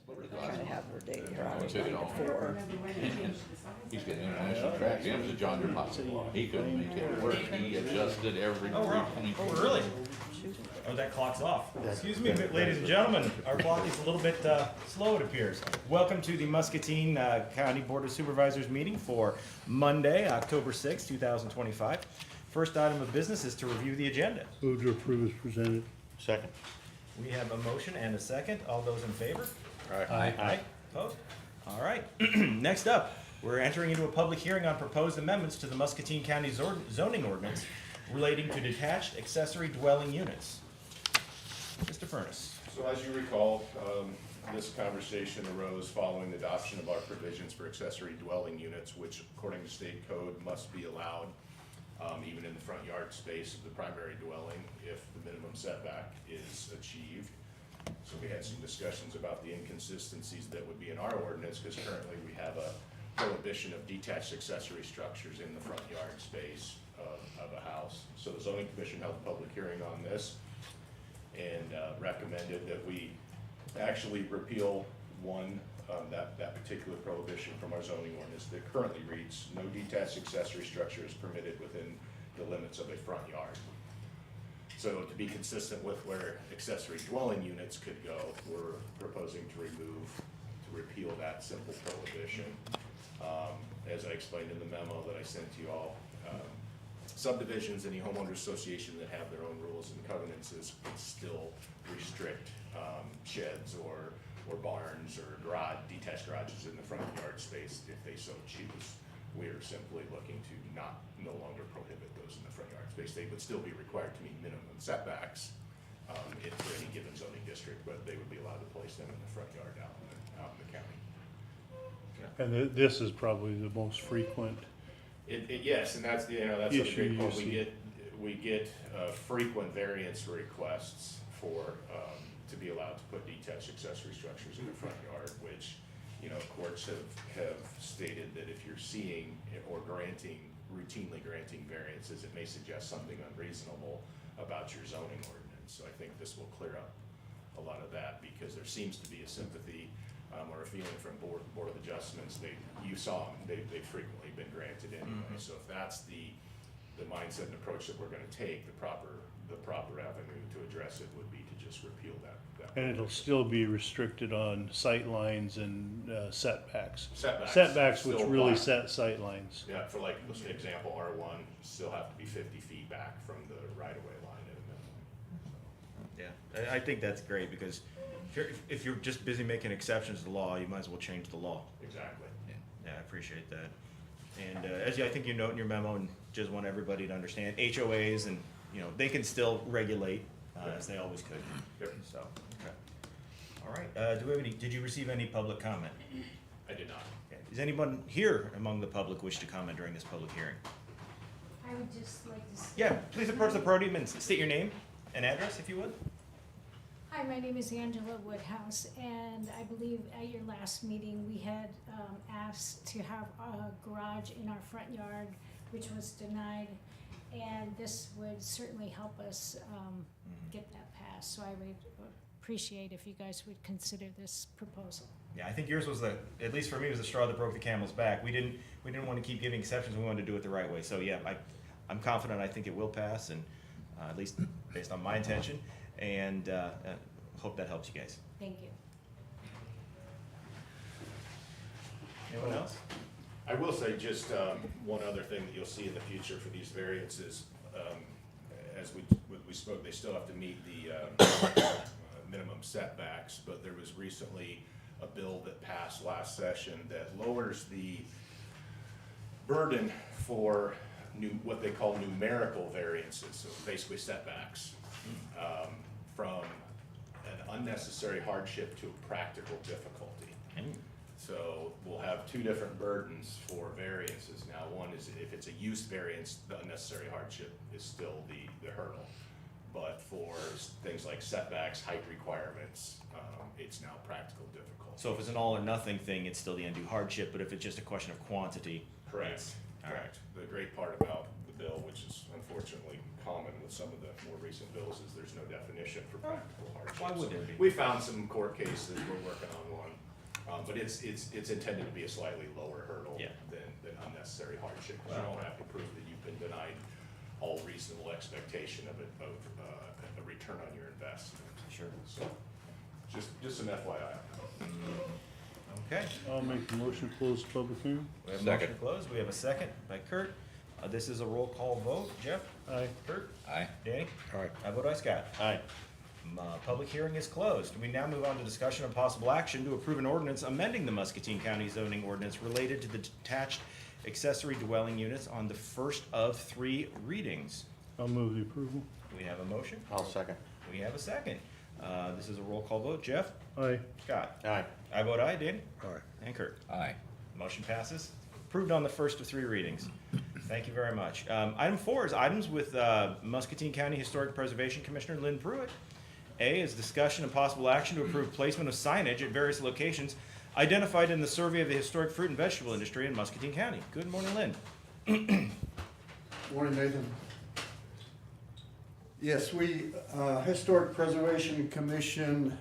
Trying to have her date here on Took it off. before. He's got international track. It was a John Deere pilot. He couldn't make it work. He adjusted every. Oh, really? Oh, that clock's off. Excuse me, ladies and gentlemen, our clock is a little bit slow, it appears. Welcome to the Muscatine County Board of Supervisors meeting for Monday, October 6, 2025. First item of business is to review the agenda. Move to approve as presented. Second. We have a motion and a second. All those in favor? Aye. Aye. Opposed? All right. Next up, we're entering into a public hearing on proposed amendments to the Muscatine County zoning ordinance relating to detached accessory dwelling units. Mr. Furness. So as you recall, this conversation arose following the adoption of our provisions for accessory dwelling units, which according to state code must be allowed even in the front yard space of the primary dwelling if the minimum setback is achieved. So we had some discussions about the inconsistencies that would be in our ordinance, because currently we have a prohibition of detached accessory structures in the front yard space of a house. So the zoning commission held a public hearing on this and recommended that we actually repeal that particular prohibition from our zoning ordinance that currently reads, no detached accessory structure is permitted within the limits of a front yard. So to be consistent with where accessory dwelling units could go, we're proposing to repeal that simple prohibition. As I explained in the memo that I sent to you all, subdivisions, any homeowner association that have their own rules and covenants can still restrict sheds or barns or detached garages in the front yard space if they so choose. We are simply looking to no longer prohibit those in the front yard space. They would still be required to meet minimum setbacks for any given zoning district, but they would be allowed to place them in the front yard out in the county. And this is probably the most frequent. Yes, and that's the Issue great point. you We get frequent variance requests for to be allowed to put detached accessory structures in the front yard, which courts have stated that if you're seeing or routinely granting variances, it may suggest something unreasonable about your zoning ordinance. So I think this will clear up a lot of that, because there seems to be a sympathy or a feeling from board of adjustments. They've frequently been granted anyway. So if that's the mindset and approach that we're going to take, the proper avenue to address it would be to just repeal that. And it'll still be restricted on sight lines and setbacks. Setbacks which still really apply. set sight lines. Yeah, for like example, R1 still have to be 50 feet back from the right-of-way line at a minimum. Yeah, I think that's great, because if you're just busy making exceptions to the law, you might as well change the law. Exactly. Yeah, I appreciate that. And as I think you note in your memo, and just want everybody to understand, HOAs and they can still regulate as they always could. Yep. So, okay. All right. Do we have any? Did you receive any public comment? I did not. Okay. Does anyone here among the public wish to comment during this public hearing? I would just like to say. Yeah, please approach the podium and state your name and address, if you would. Hi, my name is Angela Woodhouse, and I believe at your last meeting, we had asked to have a garage in our front yard, which was denied, and this would certainly help us get that passed, so I would appreciate if you guys would consider this proposal. Yeah, I think yours was at least for me, was the straw that broke the camel's back. We didn't want to keep giving exceptions. We wanted to do it the right way. So yeah, I'm confident. I think it will pass, and at least based on my intention, and hope that helps you guys. Thank you. Anyone else? I will say just one other thing that you'll see in the future for these variances, as we spoke, they still have to meet the minimum setbacks, but there was recently a bill that passed last session that lowers the burden for what they call numerical variances, so basically setbacks, from an unnecessary hardship to a practical difficulty. So we'll have two different burdens for variances. Now, one is if it's a use variance, the unnecessary hardship is still the hurdle. But for things like setbacks, height requirements, it's now practical difficulty. So if it's an all or nothing thing, it's still the undue hardship, but if it's just a question of quantity. Correct. All right. Correct. The great part about the bill, which is unfortunately common with some of the more recent bills is there's no definition for practical hardship. Why would So there be? we found some court cases, we're working on one, but it's intended to be a slightly lower hurdle Yeah. than unnecessary hardship, because you don't have to prove that you've been denied all reasonable expectation of a return on your investment. Sure. So, just an FYI. Okay. I'll make the motion to close the public hearing. We have a motion Second. to close. We have a second by Kurt. This is a roll call vote. Jeff? Aye. Kurt? Aye. Danny? Aye. I vote aye, Scott. Aye. Public hearing is closed. We now move on to discussion of possible action to approve an ordinance amending the Muscatine County zoning ordinance related to the detached accessory dwelling units on the first of 3 readings. I'll move the approval. We have a motion. I'll second. We have a second. This is a roll call vote. Jeff? Aye. Scott? Aye. I vote aye. Danny? Aye. And Kurt? Aye. Motion passes. Approved on the first of 3 readings. Thank you very much. Item 4 is items with Muscatine County Historic Preservation Commissioner Lynn Pruitt. A is discussion and possible action to approve placement of signage at various locations identified in the survey of the historic fruit and vegetable industry in Muscatine County. Good morning, Lynn. Morning, Nathan. Yes, we, Historic Preservation Commission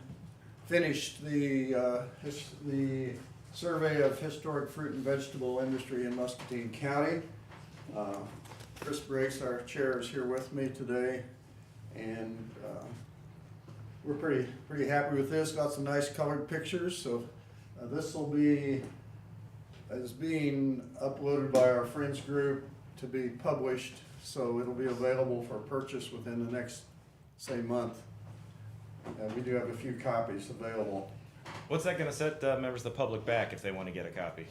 finished the survey of historic fruit and vegetable industry in Muscatine County. Chris Briggs, our chair, is here with me today, and we're pretty happy with this. Got some nice colored pictures, so this will be is being uploaded by our friends group to be published, so it'll be available for purchase within the next, say, month. We do have a few copies available. What's that going to set members of the public back if they want to get a copy?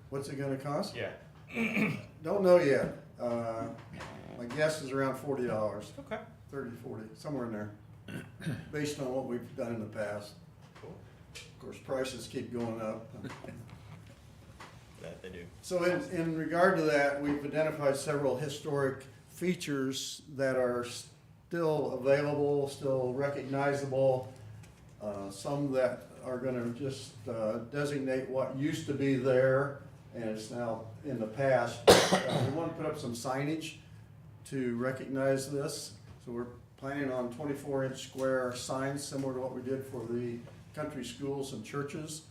What's it gonna cost? Yeah. Don't know yet. My guess is around $40, Okay. 30, 40, somewhere in there, based on what we've done in the past. Cool. Of course, prices keep going up. That they do. So in regard to that, we've identified several historic features that are still available, still recognizable. Some that are gonna just designate what used to be there and it's now in the past. We wanna put up some signage to recognize this. So we're planning on 24-inch square signs similar to what we did for the country schools and churches.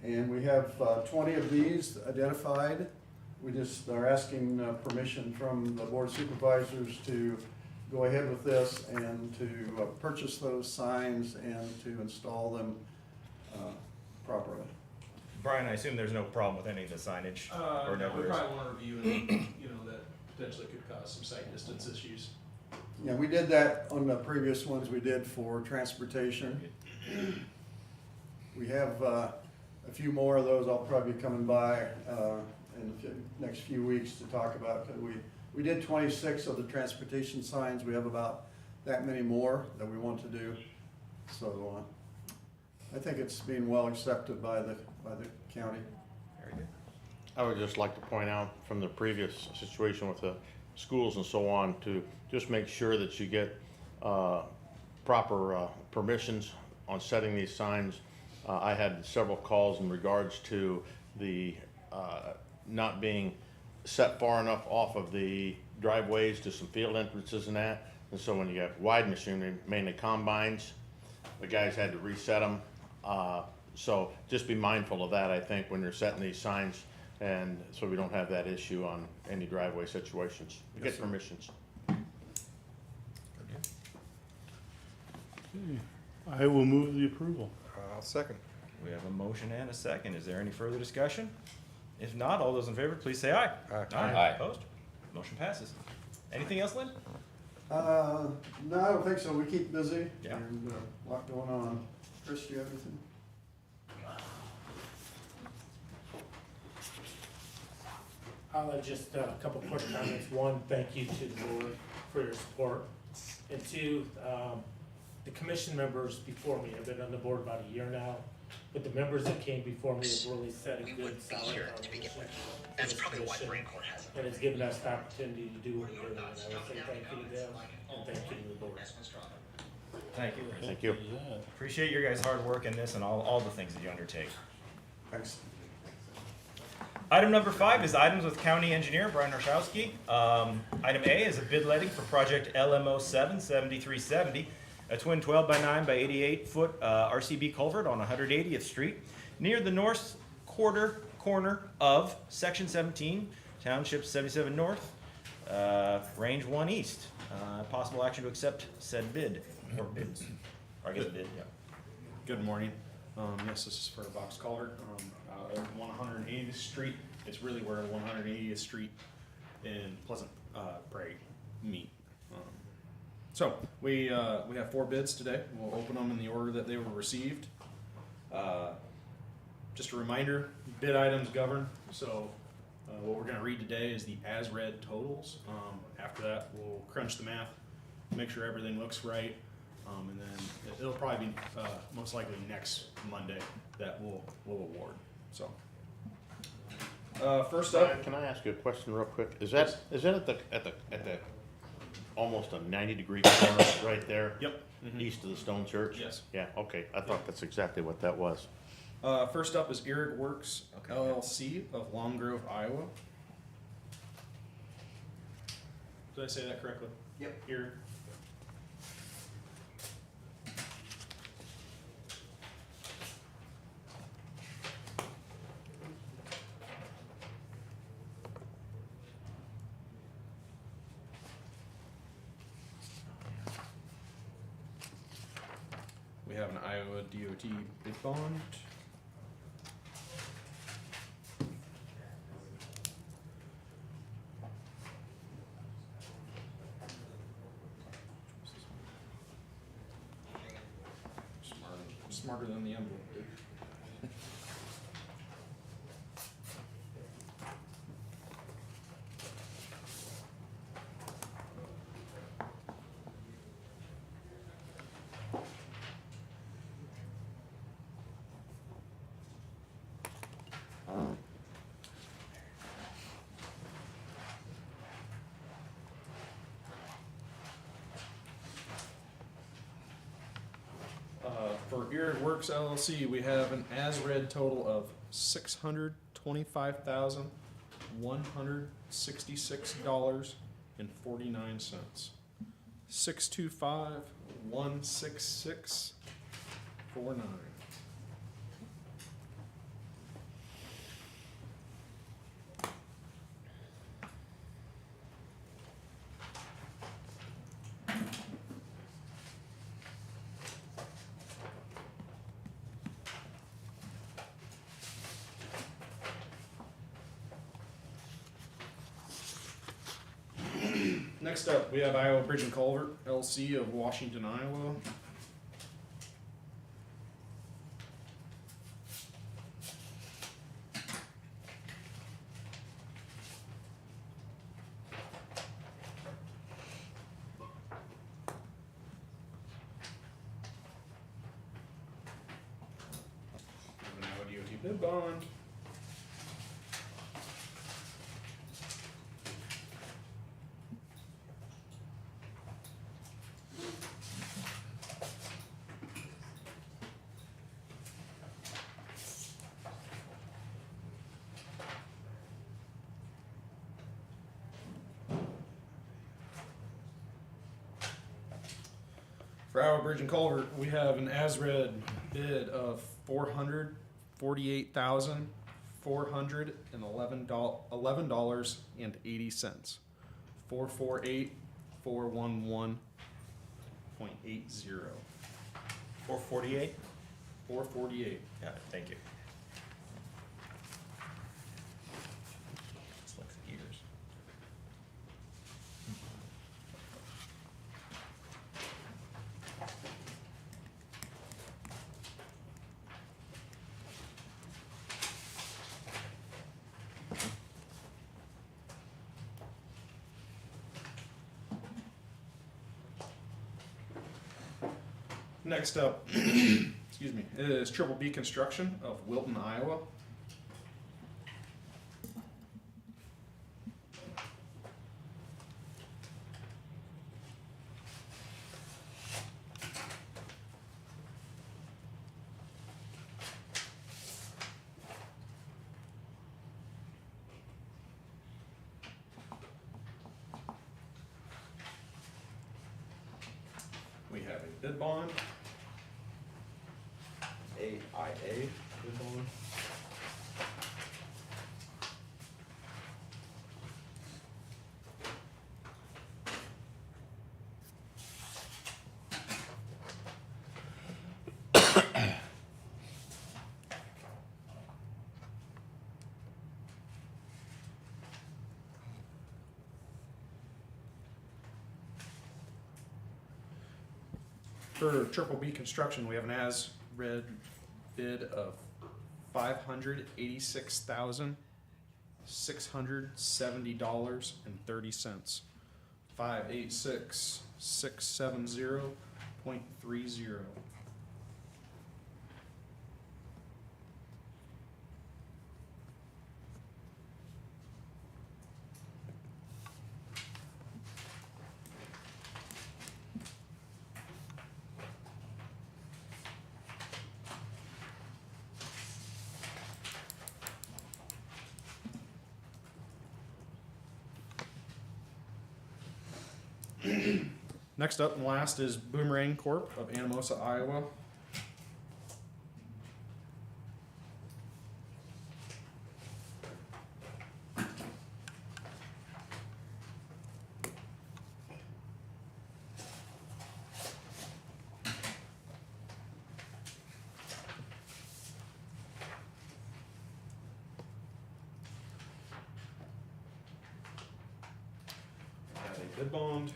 And we have 20 of these identified. We just are asking permission from the Board of Supervisors to go ahead with this and to purchase those signs and to install them properly. Brian, I assume there's no problem with any of the signage? Or No, never we is? probably wanna review anything, that potentially could cause some sight distance issues. Yeah, we did that on the previous ones we did for transportation. We have a few more of those I'll probably be coming by in the next few weeks to talk about. 'Cause we did 26 of the transportation signs. We have about that many more that we want to do. So I think it's being well accepted by the county. Very good. I would just like to point out from the previous situation with the schools and so on, to just make sure that you get proper permissions on setting these signs. I had several calls in regards to the not being set far enough off of the driveways to some field entrances and that. And so when you got wide machinery, mainly combines, the guys had to reset them. So just be mindful of that, I think, when you're setting these signs, and so we don't have that issue on any driveway situations. You get permissions. I will move the approval. I'll second. We have a motion and a second. Is there any further discussion? If not, all those in favor, please say aye. Aye. Opposed? Motion passes. Anything else, Lynn? No, I don't think so. We keep busy. Yeah. And a lot going on. Chris, do you have anything? Just a couple quick comments. One, thank you to the board for your support. And two, the commission members before me, I've been on the board about a year now, but the members that came before me have really set a good solid foundation. That's probably why Marine Corps has it. And it's given us the opportunity to do what we're doing, and I would say thank you to them, and thank you to the board. Thank you. Thank you. Appreciate your guys' hard work in this and all the things that you undertake. Thanks. Item number 5 is items with County Engineer Brian Harshowski. Item A is a bid letting for project LMO 77370, a twin 12 by 9 by 88 foot RCB culvert on 180th Street near the north corner of Section 17, Township 77 North, Range 1 East. Possible action to accept said bid or bids. Or I guess bid, yeah. Good morning. Yes, this is for a box culvert, 180th Street. It's really where 180th Street and Pleasant Prairie meet. So we have 4 bids today. We'll open them in the order that they were received. Just a reminder, bid items govern. So what we're going to read today is the as-read totals. After that, we'll crunch the math, make sure everything looks right. And then it'll probably be most likely next Monday that we'll award. So first up, Can I ask you a question real quick? Is that at the almost a 90-degree corner right there? Yep. East of the Stone Church? Yes. Yeah, okay. I thought that's exactly what that was. First up is Irrig Works LLC of Long Grove, Iowa. Did I say that correctly? Yep. Irrig. We have an Iowa DOT bid bond. Smarter than the envelope, dude. For Irrig Works LLC, we have an as-read total of $625,166.49. 625,166.49. Next up, we have Iowa Bridge and Culvert LC of Washington, Iowa. We have an Iowa DOT bid bond. For Iowa Bridge and Culvert, we have an as-read bid of $448,411.80. 448,411.80. 448? 448. Got it, thank you. It's like years. Next up, excuse me, is Triple B Construction of Wilton, Iowa. bid bond. AIA bid bond. For Triple B Construction, we have an as-read bid of $586,670.30. 586,670.30. Next up and last is Boomerang Corp. of Anamosa, Iowa. Have a bid bond.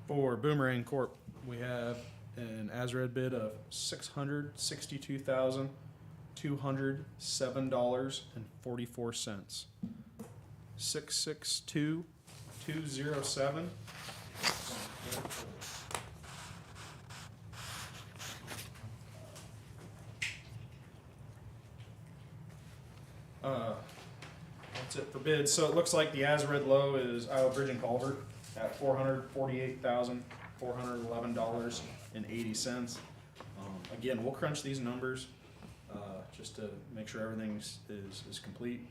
For Boomerang Corp., we have an as-read bid of $662,207.44. 662,207. That's it for bids. So it looks like the as-read low is Iowa Bridge and Culvert at $448,411.80. Again, we'll crunch these numbers just to make sure everything is complete.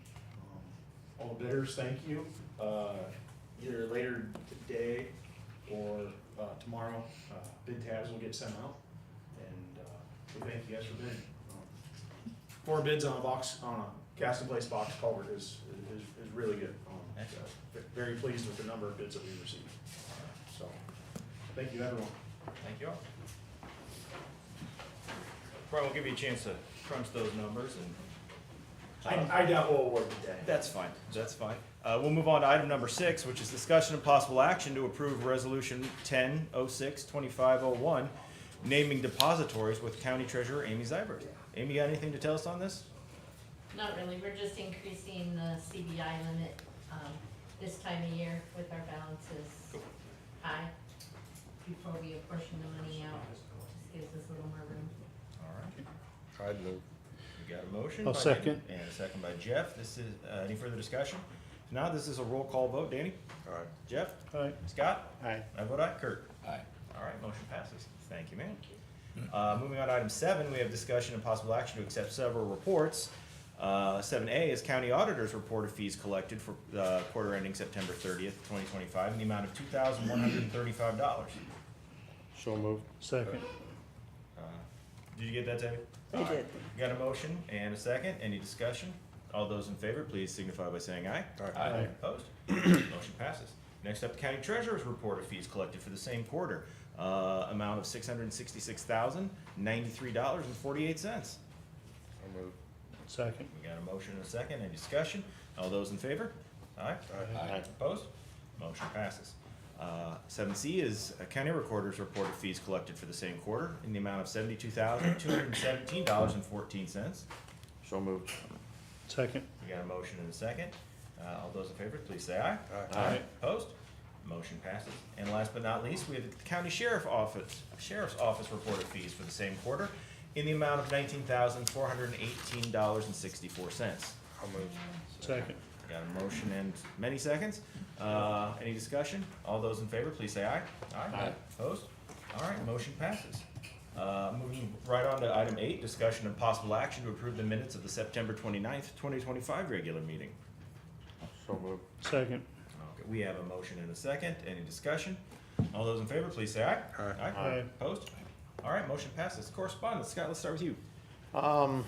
All the bidders, thank you. Either later today or tomorrow, bid tabs will get sent out, and we thank you guys for bidding. 4 bids on a cast in place box culvert is really good. Very pleased with the number of bids that we received. So, thank you, everyone. Thank you all. Probably won't give you a chance to crunch those numbers, and I doubt we'll award today. that's fine. That's fine. We'll move on to item number 6, which is discussion of possible action to approve resolution 1006-2501, naming depositories with County Treasurer Amy Zybert. Amy, got anything to tell us on this? Not really, we're just increasing the CBI limit, this time of year with our balances high, before we apportion the money out, just gives us a little more room. All right. I'd move. We got a motion. I'll by second. Danny and a second by Jeff. This is, any further discussion? Now, this is a roll call vote. Danny? All right. Jeff? Aye. Scott? Aye. I vote aye. Kurt? Aye. All right, motion passes. Thank you, man. Moving on to item 7, we have discussion and possible action to accept several reports. 7A is County Auditor's Report of Fees Collected for quarter ending September 30th, 2025, in the amount of $2,135. So moved. Second. Did you get that, Debbie? They did. Got a motion and a second. Any discussion? All those in favor, please signify by saying aye. Aye. Opposed? Motion passes. Next up, County Treasurer's Report of Fees Collected for the same quarter. Amount of $666,093.48. So moved. Second. We got a motion and a second. Any discussion? All those in favor? Aye. Aye. Opposed? Motion passes. 7C is a County Recorder's Report of Fees Collected for the same quarter in the amount of $72,217.14. So moved. Second. We got a motion and a second. All those in favor, please say aye. Aye. Opposed? Motion passes. And last but not least, we have the County Sheriff's Office report of fees for the same quarter in the amount of $19,418.64. Second. Got a motion and many seconds. Any discussion? All those in favor, please say aye. Aye. Opposed? All right, motion passes. Moving right on to item 8, discussion and possible action to approve the minutes of the September 29th, 2025 regular meeting. So moved. Second. Okay, we have a motion and a second. Any discussion? All those in favor, please say aye. Aye. Aye. Opposed? All right, motion passes. Correspondence, Scott, let's start with you. I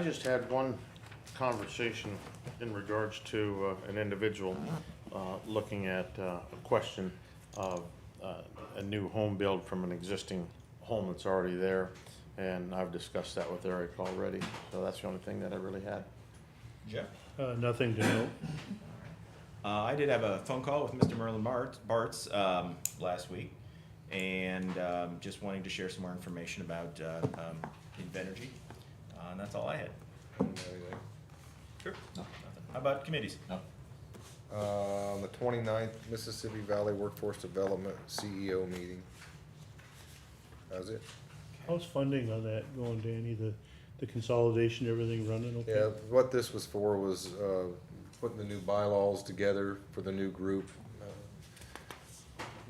just had one conversation in regards to an individual looking at a question of a new home build from an existing home that's already there, and I've discussed that with Eric already, so that's the only thing that I really had. Jeff? Nothing to note. I did have a phone call with Mr. Merlin Bartz last week, and just wanting to share some more information about Invenergy, and that's all I had. Sure. No, nothing. How about committees? No. On the 29th, Mississippi Valley Workforce Development CEO meeting. That was it. How's funding on that going, Danny? The consolidation, everything running okay? Yeah, what this was for was putting the new bylaws together for the new group,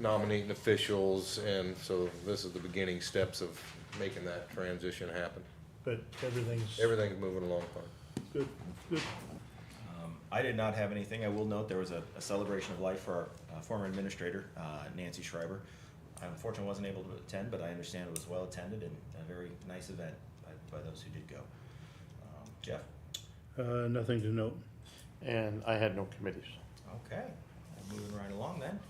nominating officials, and so this is the beginning steps of making that transition happen. But everything's Everything's moving along fine. good, good. I did not have anything. I will note there was a celebration of life for our former administrator, Nancy Schreiber. I unfortunately wasn't able to attend, but I understand it was well attended and a very nice event by those who did go. Jeff? Nothing to note. And I had no committees. Okay, moving right along then.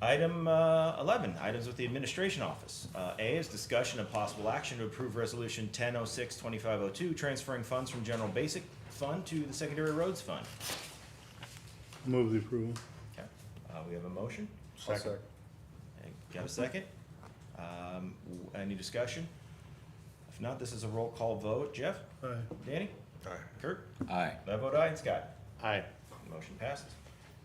Item 11, items with the administration office. A is discussion of possible action to approve resolution 1006-2502, transferring funds from general basic fund to the secondary roads fund. Move the approval. Okay, we have a motion. Second. Got a second? Any discussion? If not, this is a roll call vote. Jeff? Aye. Danny? Aye. Kurt? Aye. I vote aye, and Scott? Aye. Motion passes.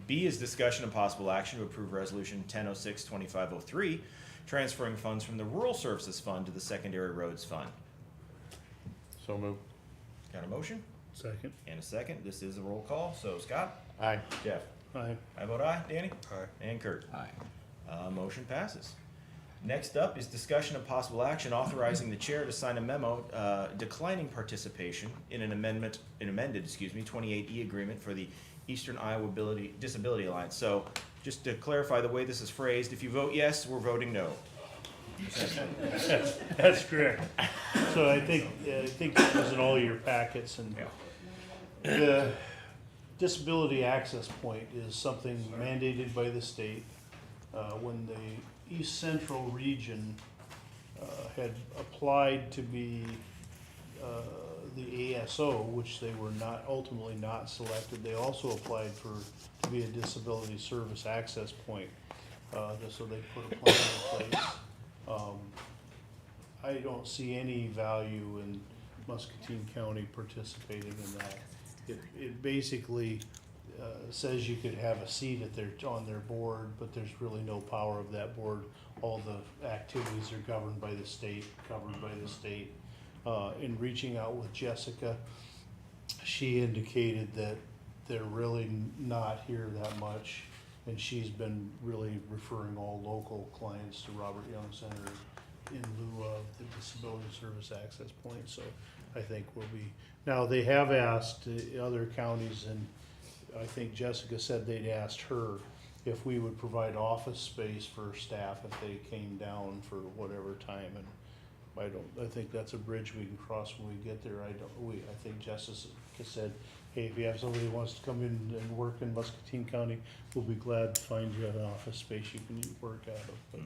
B is discussion and possible action to approve resolution 1006-2503, transferring funds from the rural services fund to the secondary roads fund. So moved. Got a motion? Second. And a second. This is a roll call. So Scott? Aye. Jeff? Aye. I vote aye. Danny? Aye. And Kurt? Aye. Motion passes. Next up is discussion of possible action authorizing the chair to sign a memo declining participation in an amended 28E agreement for the Eastern Iowa Disability Alliance. So just to clarify the way this is phrased, if you vote yes, we're voting no. That's correct. So I think it was in all your packets, and the disability access point is something mandated by the state. When the East Central region had applied to be the ASO, which they were not ultimately not selected, they also applied to be a disability service access point. So they put a plan in place. I don't see any value in Muscatine County participating in that. It basically says you could have a seat on their board, but there's really no power of that board. All the activities are governed by the state, In reaching out with Jessica, she indicated that they're really not here that much, and she's been really referring all local clients to Robert Young Center in lieu of the disability service access point. So I think we'll be, now they have asked other counties, and I think Jessica said they'd asked her if we would provide office space for staff if they came down for whatever time, and I think that's a bridge we can cross when we get there. I think Jessica said, hey, if you have somebody who wants to come in and work in Muscatine County, we'll be glad to find you an office space you can work out of, but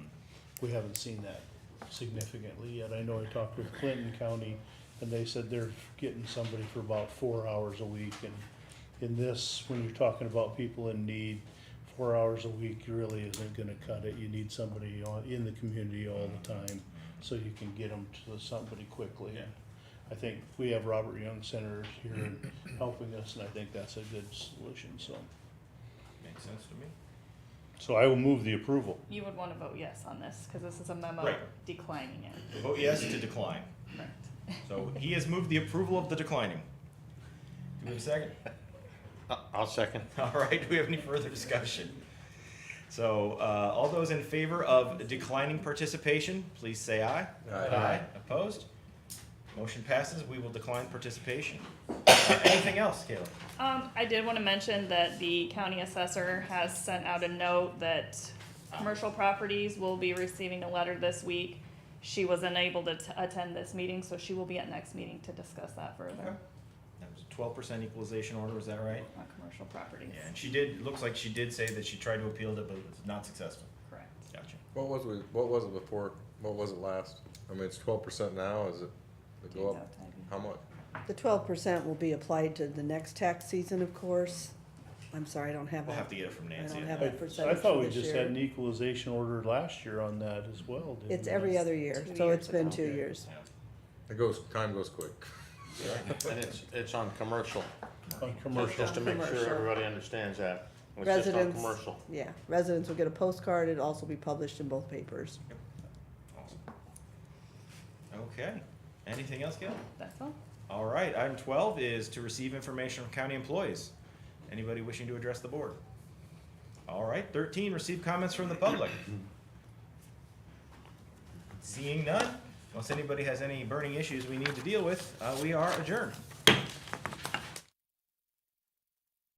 we haven't seen that significantly yet. I know I talked with Clinton County, and they said they're getting somebody for about 4 hours a week, and in this, when you're talking about people in need, 4 hours a week really isn't gonna cut it. You need somebody in the community all the time, so you can get them to somebody quickly. And I think we have Robert Young Center here and helping us, and I think that's a good solution, so. Makes sense to me. So I will move the approval. You would wanna vote yes on this, cause this is a memo Right. declining it. Vote yes to decline. Correct. So he has moved the approval of the declining. Do we have a second? I'll second. All right, do we have any further discussion? So, all those in favor of declining participation, please say aye. Aye. Opposed? Motion passes, we will decline participation. Anything else, Kayla? I did wanna mention that the county assessor has sent out a note that commercial properties will be receiving a letter this week. She was unable to attend this meeting, so she will be at next meeting to discuss that further That was a 12% equalization order, is that right? on commercial properties. Yeah, and she did, looks like she did say that she tried to appeal it, but was not successful. Correct. Gotcha. What was it before? What was it last? I mean, it's 12% now, is it go up? How much? The 12% will be applied to the next tax season, of course. I'm sorry, I don't have We'll that. have to get it from I Nancy. don't on have that. that I percentage thought for we this just year. had an equalization order last year on that as well, didn't we? It's every other year, 2 so it's years been ago. 2 years. Yeah. Time goes quick. And it's on commercial, On commercial. just to make sure Commercial. everybody understands that. It's just on Residents, commercial. yeah, residents will get a postcard, it'll also be published in both papers. Awesome. Okay, anything else, Gail? That's all. All right, item 12 is to receive information from county employees. Anybody wishing to address the board? All right, 13, receive comments from the public. Seeing none, unless anybody has any burning issues we need to deal with, we are adjourned.